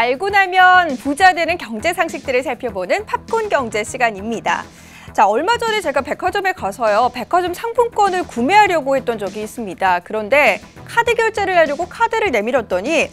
알고 나면 부자 되는 경제 상식들을 살펴보는 팝콘 경제 시간입니다. 자, 얼마 전에 제가 백화점에 가서요, 백화점 상품권을 구매하려고 했던 적이 있습니다. 그런데 카드 결제를 하려고 카드를 내밀었더니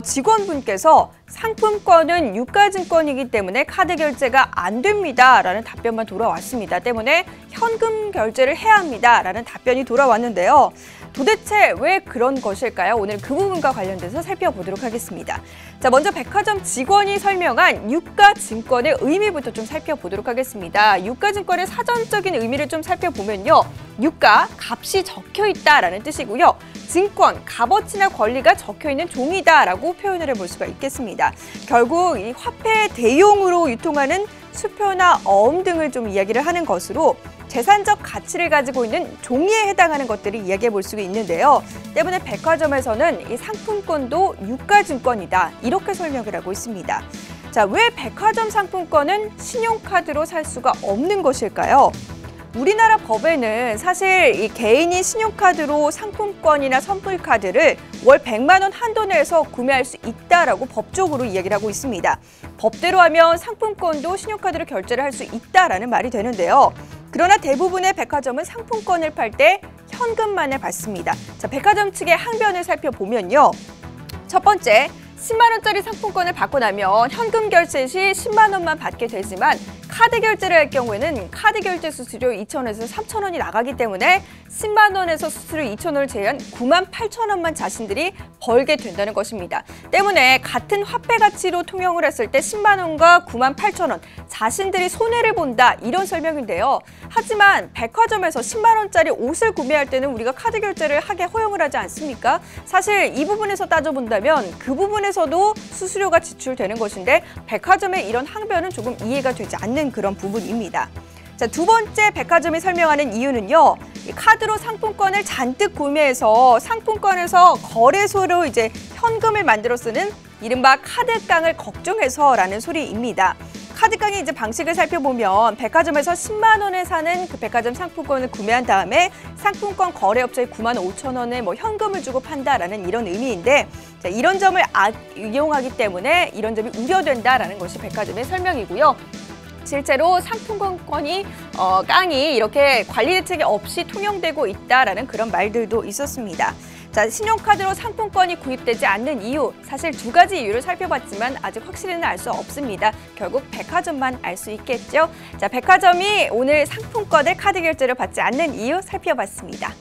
직원분께서 상품권은 유가증권이기 때문에 카드 결제가 안 됩니다 라는 답변만 돌아왔습니다. 때문에 현금 결제를 해야 합니다 라는 답변이 돌아왔는데요. 도대체 왜 그런 것일까요? 오늘 그 부분과 관련돼서 살펴보도록 하겠습니다. 자, 먼저 백화점 직원이 설명한 유가증권의 의미부터 좀 살펴보도록 하겠습니다. 유가증권의 사전적인 의미를 좀 살펴보면요. 유가, 값이 적혀있다라는 뜻이고요. 증권, 값어치나 권리가 적혀있는 종이다라고 표현을 해볼 수가 있겠습니다. 결국 이 화폐 대용으로 유통하는 수표나 어음 등을 좀 이야기를 하는 것으로 재산적 가치를 가지고 있는 종이에 해당하는 것들을 이야기해 볼 수가 있는데요. 때문에 백화점에서는 이 상품권도 유가증권이다 이렇게 설명을 하고 있습니다. 자, 왜 백화점 상품권은 신용카드로 살 수가 없는 것일까요? 우리나라 법에는 사실 이 개인이 신용카드로 상품권이나 선불카드를 월 100만 원 한도 내에서 구매할 수 있다라고 법적으로 이야기를 하고 있습니다. 법대로 하면 상품권도 신용카드로 결제를 할 수 있다라는 말이 되는데요. 그러나 대부분의 백화점은 상품권을 팔 때 현금만을 받습니다. 자, 백화점 측의 항변을 살펴보면요. 첫 번째, 10만 원짜리 상품권을 받고 나면 현금 결제 시 10만 원만 받게 되지만 카드 결제를 할 경우에는 카드 결제 수수료 2,000원에서 3,000원이 나가기 때문에 10만 원에서 수수료 2,000원을 제외한 9만 8천 원만 자신들이 벌게 된다는 것입니다. 때문에 같은 화폐 가치로 통용을 했을 때 10만 원과 9만 8천 원 자신들이 손해를 본다 이런 설명인데요. 하지만 백화점에서 10만 원짜리 옷을 구매할 때는 우리가 카드 결제를 하게 허용을 하지 않습니까? 사실 이 부분에서 따져본다면 그 부분에서도 수수료가 지출되는 것인데 백화점의 이런 항변은 조금 이해가 되지 않는 그런 부분입니다. 자, 두 번째 백화점이 설명하는 이유는요. 이 카드로 상품권을 잔뜩 구매해서 상품권에서 거래소로 이제 현금을 만들어 쓰는 이른바 카드깡을 걱정해서라는 소리입니다. 카드깡의 이제 방식을 살펴보면 백화점에서 10만 원에 사는 그 백화점 상품권을 구매한 다음에 상품권 거래업체에 9만 5천 원에 현금을 주고 판다라는 이런 의미인데, 자, 이런 점을 이용하기 때문에 이런 점이 우려된다라는 것이 백화점의 설명이고요. 실제로 상품권이 깡이 이렇게 관리 대책이 없이 통용되고 있다라는 그런 말들도 있었습니다. 자, 신용카드로 상품권이 구입되지 않는 이유, 사실 두 가지 이유를 살펴봤지만 아직 확실히는 알 수 없습니다. 결국 백화점만 알 수 있겠죠. 자, 백화점이 오늘 상품권을 카드 결제를 받지 않는 이유 살펴봤습니다.